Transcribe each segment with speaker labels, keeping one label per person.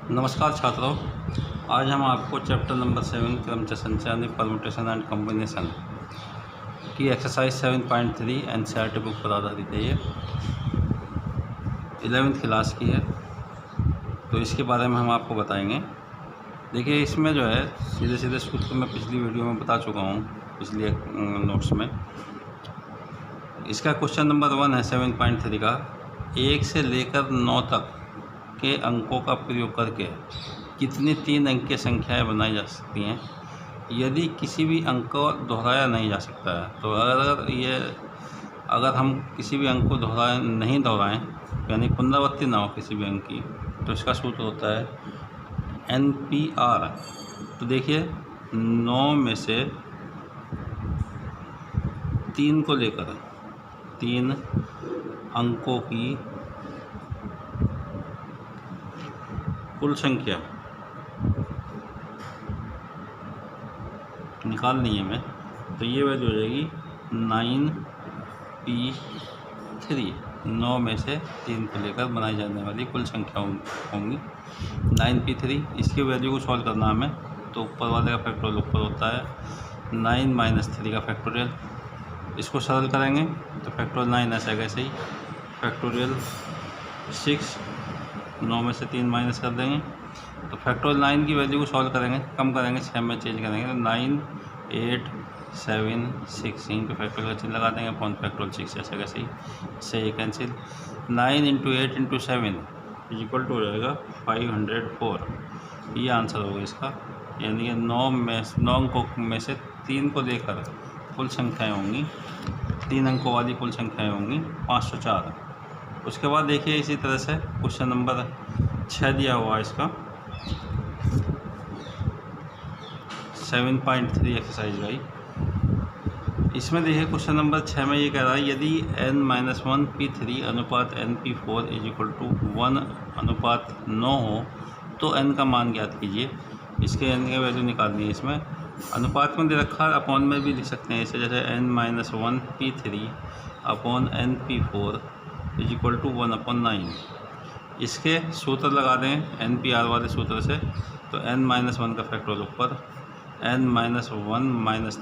Speaker 1: नमस्कार छात्रों, आज हम आपको चैप्टर नंबर 7 क्रमचय संचय में परम्यूटेशन एंड कॉम्बिनेशन की एक्सरसाइज 7.3 एनसीईआरटी बुक पर आधारित है। ये 11वीं क्लास की है, तो इसके बारे में हम आपको बताएंगे। देखिए, इसमें जो है सीधे सीधे सूत्र मैं पिछली वीडियो में बता चुका हूँ, पिछले नोट्स में। इसका क्वेश्चन नंबर 1 है 7.3 का, 1 से लेकर 9 तक के अंकों का प्रयोग करके कितनी 3 अंकीय संख्याएं बनाई जा सकती हैं यदि किसी भी अंक को दोहराया नहीं जा सकता है। तो अगर हम किसी भी अंक को नहीं दोहराएं, यानी पुनरावृत्ति ना हो किसी भी अंक की, तो इसका सूत्र होता है NPR। तो देखिए, 9 में से 3 को लेकर 3 अंकों की कुल संख्या निकालनी है हमें, तो ये वैल्यू हो जाएगी 9P3। 9 में से 3 को लेकर बनाई जाने वाली कुल संख्या होंगी 9P3। इसकी वैल्यू को सॉल्व करना हमें, तो ऊपर वाले का फैक्टोरियल ऊपर होता है 9 - 3 का फैक्टोरियल। इसको सरल करेंगे तो फैक्टोरियल 9 ऐसा कैसे ही, फैक्टोरियल 6, 9 में से 3 माइनस कर देंगे, तो फैक्टोरियल 9 की वैल्यू को सॉल्व करेंगे, कम करेंगे, 6 में चेंज करेंगे, तो 9, 8, 7, 6 यहीं पे फैक्टोरियल का चिन्ह लगा देंगे, अपॉन फैक्टोरियल 6 ऐसा कैसे ही, इससे ये कैंसिल। 9 × 8 × 7 इक्वल टू हो जाएगा 504। ये आंसर होगा इसका, यानी कि 9 अंकों में से 3 को लेकर कुल संख्याएँ होंगी, 3 अंकों वाली कुल संख्याएँ होंगी 504। उसके बाद देखिए, इसी तरह से क्वेश्चन नंबर 6 दिया हुआ है इसका 7.3 एक्सरसाइज भाई। इसमें देखिए क्वेश्चन नंबर 6 में ये कह रहा है, यदि n-1P3 अनुपात nP4 = 1:9 हो तो n का मान ज्ञात कीजिए। इसके n की वैल्यू निकालनी है। इसमें अनुपात में दे रखा है, अपॉन में भी लिख सकते हैं इसे, जैसे n-1P3 अपॉन nP4 = 1/9। इसके सूत्र लगा दें NPR वाले सूत्र से, तो n-1 का फैक्टोरियल ऊपर, n-1 -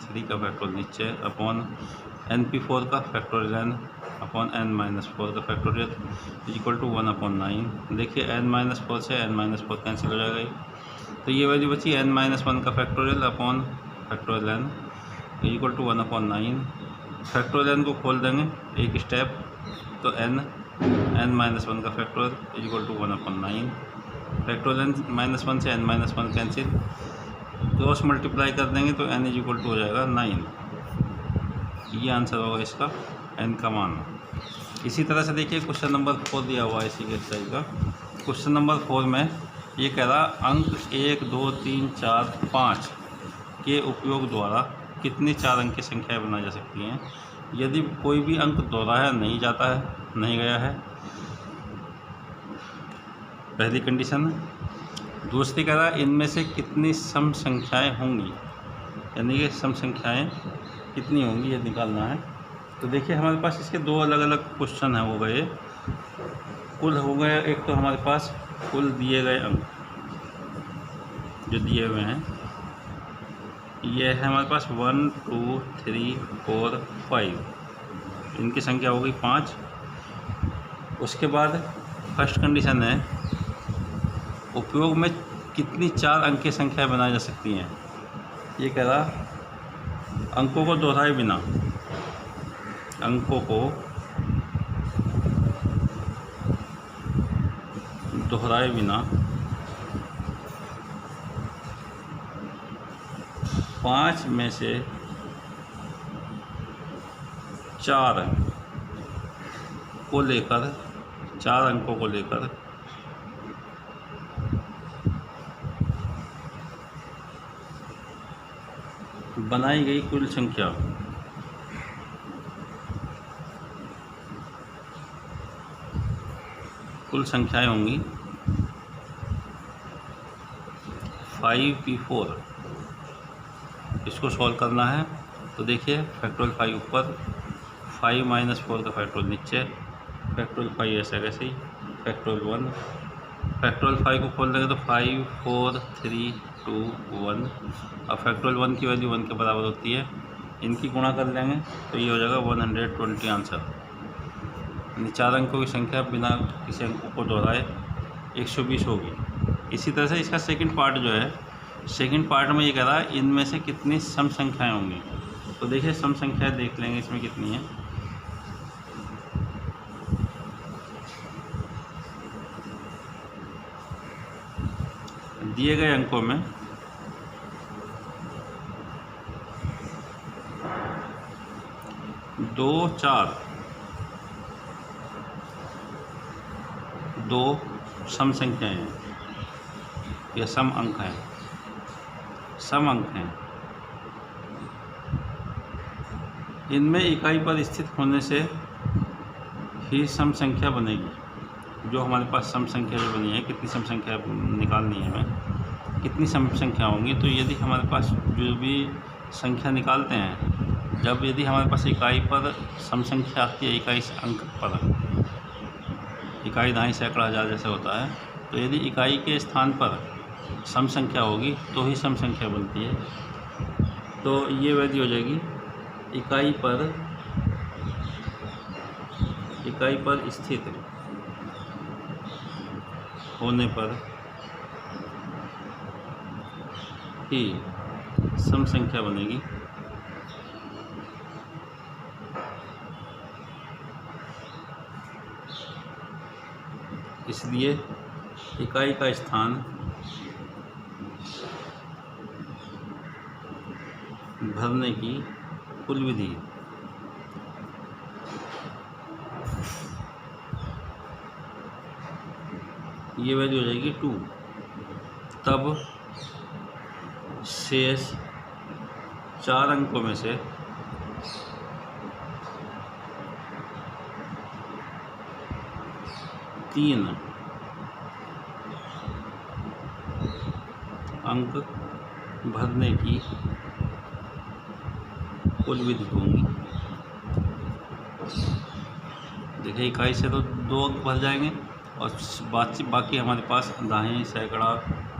Speaker 1: 3 का फैक्टोरियल नीचे, अपॉन nP4 का फैक्टोरियल n अपॉन n-4 का फैक्टोरियल = 1/9। देखिए, n-4 से n-4 कैंसिल हो जाएगा, तो ये वैल्यू बची n-1 का factorial upon factorial n = 1/9। Factorial n को खोल देंगे एक स्टेप, तो n-1 का फैक्टोरियल = 1/9। फैक्टोरियल n-1 से n-1 कैंसिल, क्रॉस मल्टीप्लाई कर देंगे तो n = हो जाएगा 9। ये आंसर होगा इसका, n का मान। इसी तरह से देखिए क्वेश्चन नंबर 4 दिया हुआ है इसी के एक्सरसाइज का। क्वेश्चन नंबर 4 में ये कह रहा, अंक 1, 2, 3, 4, 5 के उपयोग द्वारा कितनी 4 अंक की संख्याएँ बनाई जा सकती हैं यदि कोई भी अंक दोहराया नहीं गया है, पहली कंडीशन। दूसरी कह रहा है, इनमें से कितनी सम संख्याएँ होंगी, यानी कि सम संख्याएँ कितनी होंगी ये निकालना है। तो देखिए, हमारे पास इसके 2 अलग अलग क्वेश्चन हैं, हो गए कुल, हो गया एक तो हमारे पास कुल दिए गए अंक जो दिए हुए हैं, ये है हमारे पास 1, 2, 3, 4, 5, इनकी संख्या हो गई 5। उसके बाद फर्स्ट कंडीशन है, उपयोग में कितनी 4 अंक की संख्या बनाई जा सकती हैं। ये कह रहा, अंकों को दोहराए बिना 5 में से 4 को लेकर, 4 अंकों को लेकर बनाई गई कुल संख्या कुल संख्याएँ होंगी 5P4। इसको सॉल्व करना है, तो देखिए फैक्टोरियल 5 ऊपर, 5 - 4 का फैक्टोरियल नीचे, फैक्टोरियल 5 ऐसा कैसे ही, फैक्टोरियल 1 फैक्टोरियल 5 को खोल देंगे तो 5 4 3 2 1 और फैक्टोरियल 1 की वैल्यू 1 के बराबर होती है। इनकी गुणा कर लेंगे तो ये हो जाएगा 120 आंसर। यानी 4 अंकों की संख्या बिना किसी अंक को दोहराए 120 होगी। इसी तरह से इसका सेकंड पार्ट जो है, सेकंड पार्ट में ये कह रहा है इनमें से कितनी सम संख्याएँ होंगी। तो देखिए सम संख्याएँ देख लेंगे इसमें कितनी है। दिए गए अंकों में 2 4 2 सम संख्याएँ हैं या सम अंक हैं, सम अंक हैं। इनमें इकाई पर स्थित होने से ही सम संख्या बनेगी। जो हमारे पास सम संख्या जो बनी है, कितनी सम संख्या निकालनी है हमें, कितनी सम संख्या होंगी। तो यदि हमारे पास जो भी संख्या निकालते हैं, जब यदि हमारे पास इकाई पर सम संख्या आती है, इकाई अंक पर, इकाई दहाई सैकड़ा हज़ार जैसे होता है, तो यदि इकाई के स्थान पर सम संख्या होगी तो ही सम संख्या बनती है। तो ये वैल्यू हो जाएगी इकाई पर स्थित होने पर ही सम संख्या बनेगी। इसलिए इकाई का स्थान भरने की कुल विधि ये वैल्यू हो जाएगी 2। तब शेष 4 अंकों में से तीन अंक भरने की कुल विधि होंगी। देखिए इकाई से तो 2 अंक भर जाएंगे और बाकी हमारे पास दहाई सैकड़ा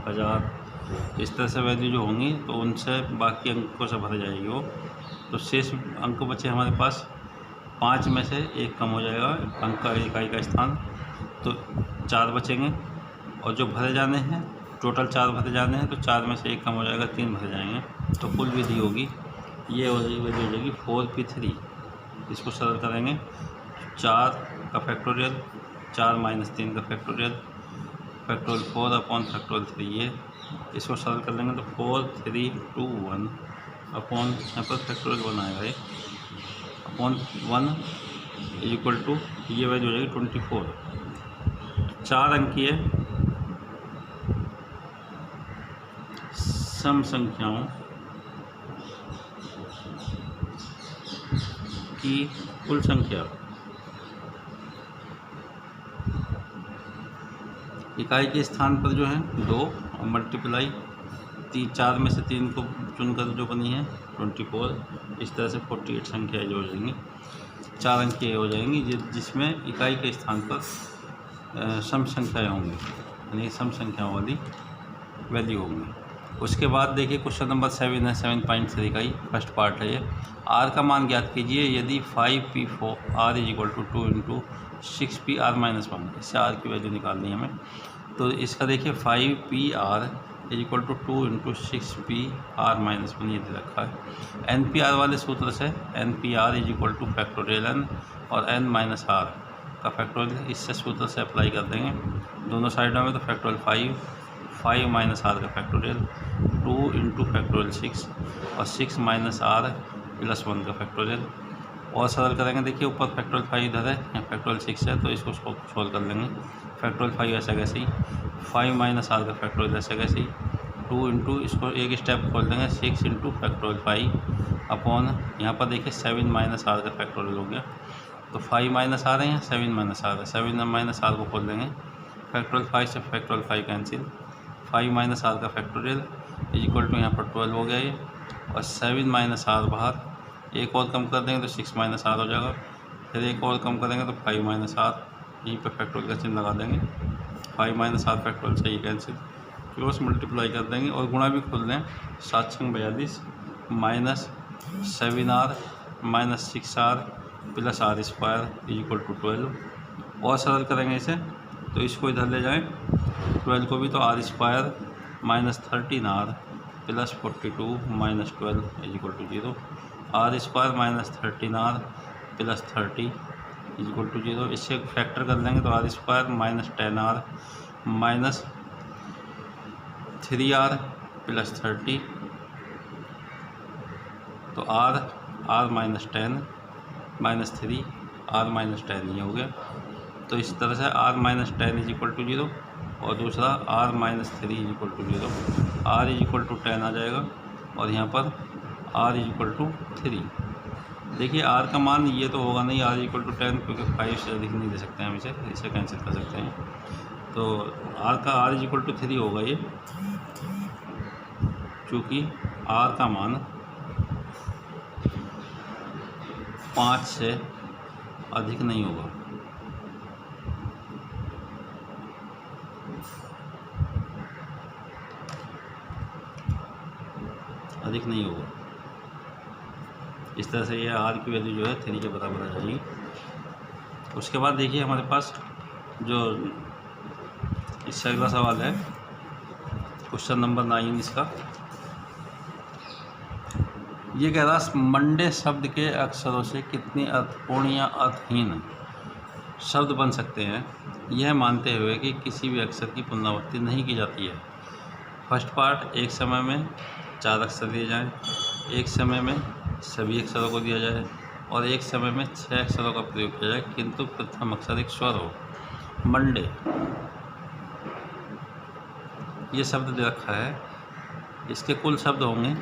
Speaker 1: हज़ार इस तरह से वैल्यू जो होंगी तो उनसे बाकी अंकों से भर जाएगी वो। तो शेष अंक बचे हमारे पास 5 में से 1 कम हो जाएगा अंक का, इकाई का स्थान, तो 4 बचेंगे। और जो भरे जाने हैं टोटल 4 भरे जाने हैं, तो 4 में से 1 कम हो जाएगा, 3 भरे जाएंगे। तो कुल विधि होगी ये वैल्यू हो जाएगी 4p3। इसको सरल करेंगे 4 का फैक्टोरियल, 4 माइनस 3 का फैक्टोरियल, फैक्टोरियल 4 अपॉन फैक्टोरियल 3। ये इसको सरल कर लेंगे तो 4 3 2 1 अपॉन यहाँ पर फैक्टोरियल 1 आएगा ये अपॉन 1 इक्वल टू ये वैल्यू हो जाएगी 24। 4 अंकीय सम संख्याओं की कुल संख्या इकाई के स्थान पर जो है 2 और मल्टीप्लाई 4 में से 3 को चुनकर जो बनी है 24। इस तरह से 48 संख्याएँ जो हो जाएंगी, 4 अंक की हो जाएंगी जिसमें इकाई के स्थान पर सम संख्याएँ होंगी, यानी सम संख्याओं वाली वैल्यू होंगी। उसके बाद देखिए क्वेश्चन नंबर 7 है, 7.3 का ही फर्स्ट पार्ट है ये। आर का मान ज्ञात कीजिए यदि 5p4 r is equal to 2 into 6p r minus 1। इससे आर की वैल्यू निकालनी है हमें। तो इसका देखिए 5p r is equal to 2 into 6p r minus 1 ये दे रखा है। npr वाले सूत्र से npr is equal two factorial n और n माइनस r का फैक्टोरियल, इससे सूत्र से अप्लाई कर देंगे दोनों साइडों में। तो फैक्टोरियल 5 माइनस आर का फैक्टोरियल 2 इंटू फैक्टोरियल 6 और 6 माइनस आर प्लस 1 का फैक्टोरियल। और सरल करेंगे, देखिए ऊपर फैक्टोरियल 5 इधर है, यहाँ फैक्टोरियल 6 है, तो इसको सोल्व कर लेंगे। फैक्टोरियल 5 ऐसा कैसे ही, 5 माइनस आर का फैक्टोरियल ऐसा कैसे ही, 2 इंटू इसको एक स्टेप खोल देंगे 6 इंटू फैक्टोरियल 5 अपॉन यहाँ पर देखिए 7 माइनस आर का फैक्टोरियल हो गया। तो 5 माइनस आर है, यहाँ 7 माइनस आर है, 7 माइनस आर को खोल देंगे, फैक्टोरियल 5 से फैक्टोरियल 5 कैंसिल, 5 माइनस आर का फैक्टोरियल इज इक्वल टू यहाँ पर 12 हो गया ये, और 7 माइनस आर बाहर, एक और कम कर देंगे तो 6 माइनस आर हो जाएगा, फिर एक और कम करेंगे तो 5 माइनस आर, यहीं पर फैक्टोरियल का चिन्ह लगा देंगे, 5 माइनस आर फैक्टोरियल से ये कैंसिल, क्रॉस मल्टीप्लाई कर देंगे और गुणा भी खोल दें। 7 छंग 42 minus 7r minus 6r plus r square equal to 12। और सरल करेंगे इसे तो इसको इधर ले जाएं 12 को भी, तो r square minus 13r plus 42 minus 12 equal to 0। r square minus 13r plus 30 equal to 0। इससे फैक्टर कर लेंगे तो r square minus 10r minus 3r plus 30, तो r minus 10 minus 3 r minus 10 ये हो गया। तो इस तरह से r minus 10 is equal to 0 और दूसरा r minus 3 is equal to 0। r is equal to 10 आ जाएगा और यहाँ पर r इज इक्वल टू 3। देखिए r का मान ये तो होगा नहीं r इक्वल टू 10, क्योंकि 5 से अधिक नहीं दे सकते हम इसे कैंसिल कर सकते हैं। तो r इज इक्वल टू 3 होगा ये, क्योंकि r का मान 5 से अधिक नहीं होगा। अधिक नहीं होगा। इस तरह से ये r की वैल्यू जो है 3 के बराबर आ जाएगी। उसके बाद देखिए हमारे पास जो इससे अगला सवाल है क्वेश्चन नंबर 9 इसका। ये कह रहा मंडे शब्द के अक्षरों से कितनी अर्थपूर्ण या अर्थहीन शब्द बन सकते हैं, यह मानते हुए कि किसी भी अक्षर की पुनरावृत्ति नहीं की जाती है। फर्स्ट पार्ट, एक समय में 4 अक्षर दिए जाएं, एक समय में सभी अक्षरों को दिया जाए और एक समय में 6 अक्षरों का प्रयोग किया जाए, किंतु प्रथम अक्षर एक स्वर हो। मंडे ये शब्द दे रखा है, इसके कुल शब्द होंगे,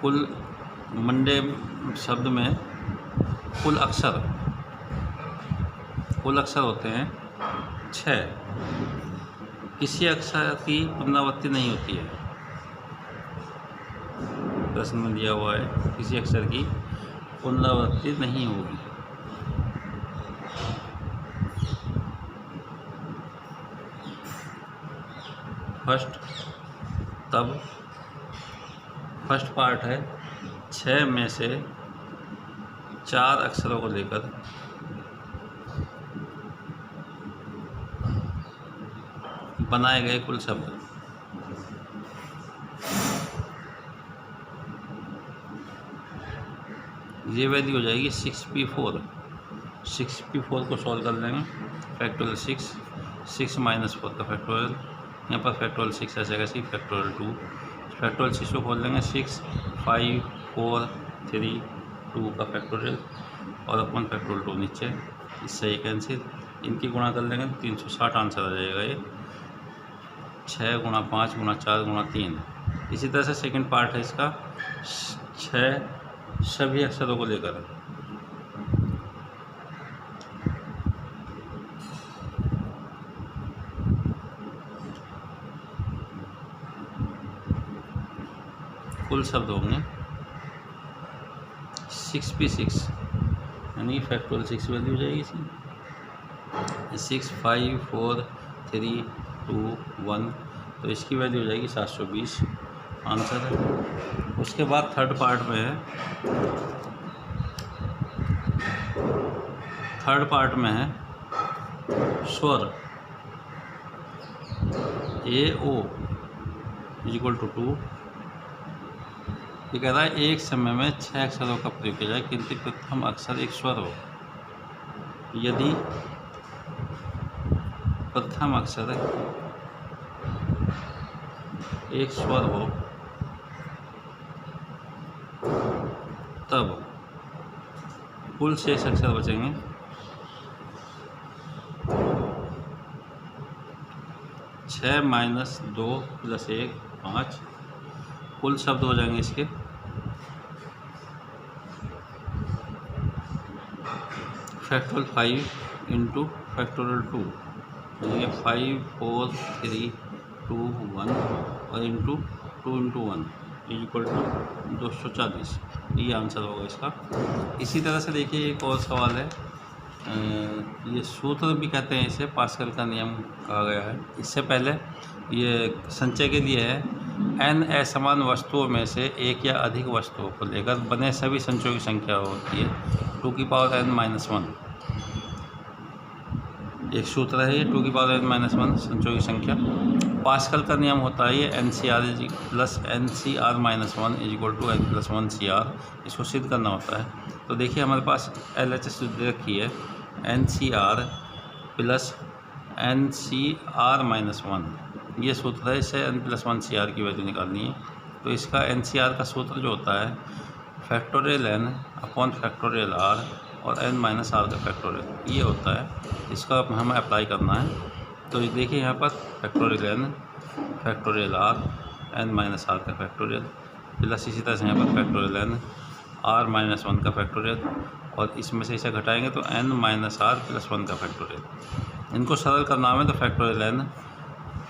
Speaker 1: कुल मंडे शब्द में कुल अक्षर होते हैं 6। किसी अक्षर की पुनरावृत्ति नहीं होती है, प्रश्न में दिया हुआ है किसी अक्षर की पुनरावृत्ति नहीं होगी। फर्स्ट पार्ट है 6 में से 4 अक्षरों को लेकर बनाए गए कुल शब्द। ये वैल्यू हो जाएगी 6p4। 6p4 को सॉल्व कर लेंगे, फैक्टोरियल 6 माइनस 4 का फैक्टोरियल, यहाँ पर फैक्टोरियल 6 ऐसे कैसे फैक्टोरियल 2। फैक्टोरियल 6 को खोल लेंगे 6 5 4 3 2 का फैक्टोरियल और अपन फैक्टोरियल 2 नीचे, इससे ये कैंसिल। इनकी गुणा कर लेंगे 360 आंसर आ जाएगा ये। 6 गुणा 5 गुणा 4 गुणा 3। इसी तरह से सेकंड पार्ट है इसका 6 सभी अक्षरों को लेकर, कुल शब्द होंगे 6p6, यानी फैक्टोरियल 6 वैल्यू हो जाएगी इसकी 6 5 4 3 2 1, तो इसकी वैल्यू हो जाएगी 720 आंसर है। उसके बाद थर्ड पार्ट में है, स्वर AO इक्वल टू 2। ये कह रहा है एक समय में 6 अक्षरों का प्रयोग किया जाए, किंतु प्रथम अक्षर एक स्वर हो। यदि प्रथम अक्षर एक स्वर हो तब कुल शेष अक्षर बचेंगे 6 माइनस 2 प्लस 1 5। कुल शब्द हो जाएंगे इसके फैक्टोरियल 5 इंटू फैक्टोरियल 2, यानी 5 4 3 2 1 और इंटू 2 इंटू 1 इक्वल टू 240। ये आंसर होगा इसका। इसी तरह से देखिए एक और सवाल है ये सूत्र भी कहते हैं, इसे पास्कल का नियम कहा गया है। इससे पहले ये संचय के लिए है, n असमान वस्तुओं में से एक या अधिक वस्तुओं को लेकर बने सभी संचयों की संख्या होती है 2n-1। एक सूत्र है ये 2n-1 संचयों की संख्या। पास्कल का नियम होता है ये NCR + NCR-1 = n+1 CR। इसको सिद्ध करना होता है। तो देखिए हमारे पास LHS दे रखी है NCR + NCR-1, ये सूत्र है। इससे n+1 CR की वैल्यू निकालनी है। तो इसका NCR का सूत्र जो होता है (n/(r) और n-r का फैक्टोरियल, ये होता है। इसका हमें अप्लाई करना है। तो देखिए यहाँ पर (n) (r) n-r का फैक्टोरियल प्लस इसी तरह से यहाँ पर (n) r-1 का फैक्टोरियल, और इसमें से इसे घटाएंगे तो n-r+1 का फैक्टोरियल। इनको सरल करना है तो (n)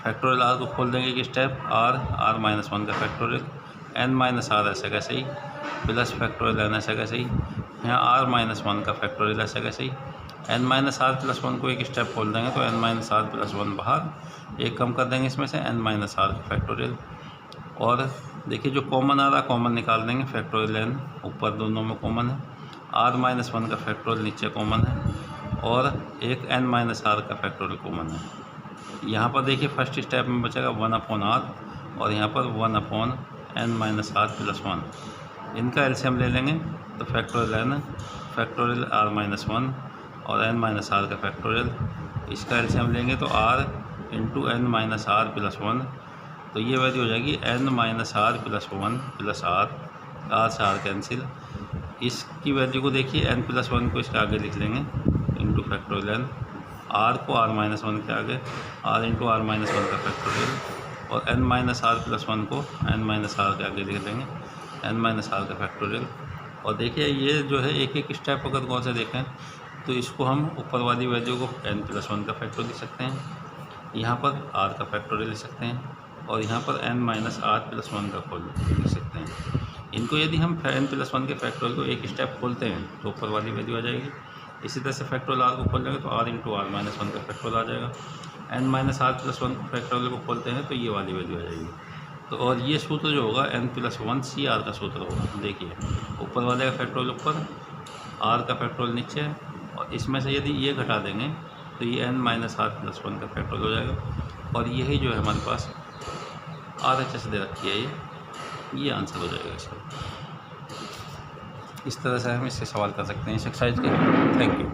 Speaker 1: (r) को खोल देंगे एक स्टेप, r-1 का फैक्टोरियल, n-r ऐसे कैसे ही, प्लस (n) ऐसे कैसे ही, यहाँ r-1 का फैक्टोरियल ऐसे कैसे ही, n-r+1 को एक स्टेप खोल देंगे तो n-r+1 बाहर, एक कम कर देंगे इसमें से n-r का फैक्टोरियल। और देखिए जो कॉमन आ रहा है कॉमन निकाल देंगे, (n) ऊपर दोनों में कॉमन है, r-1 का फैक्टोरियल नीचे कॉमन है, और एक n-r का फैक्टोरियल कॉमन है। यहाँ पर देखिए फर्स्ट स्टेप में बचेगा 1/r, और यहाँ पर 1/n-r+1। इनका एलसीएम ले लेंगे तो (n) r-1 और n-r का फैक्टोरियल, इसका एलसीएम लेंगे तो r × n-r+1। तो ये वैल्यू हो जाएगी n-r+1 + r से r कैंसिल। इसकी वैल्यू को देखिए n+1 को इसके आगे लिख लेंगे (n) r को r-1 के आगे, r × r-1 का फैक्टोरियल, और n-r+1 को n-r के आगे लिख देंगे n-r का फैक्टोरियल। और देखिए ये जो है एक एक स्टेप अगर गौर से देखें तो इसको हम ऊपर वाली वैल्यू को n+1 का फैक्टोरियल लिख सकते हैं, यहाँ पर r का फैक्टोरियल लिख सकते हैं, और यहाँ पर n-r+1 का खोल लिख सकते हैं। इनको यदि हम n+1 के फैक्टोरियल को एक स्टेप खोलते हैं तो ऊपर वाली वैल्यू आ जाएगी। इसी तरह से फैक्टोरियल r को खोल लेंगे तो r × r-1 का फैक्टोरियल आ जाएगा। n-r+1 फैक्टोरियल को खोलते हैं तो ये वाली वैल्यू आ जाएगी। तो और ये सूत्र जो होगा n+1 CR का सूत्र होगा। देखिए ऊपर वाले का फैक्टोरियल ऊपर, r का फैक्टोरियल नीचे, और इसमें से यदि ये घटा देंगे तो ये n-r+1 का फैक्टोरियल हो जाएगा। और यही जो है हमारे पास RHS दे रखी है, ये आंसर हो जाएगा इसका। इस तरह से हम इससे सवाल कर सकते हैं इस एक्सरसाइज के। Thank you.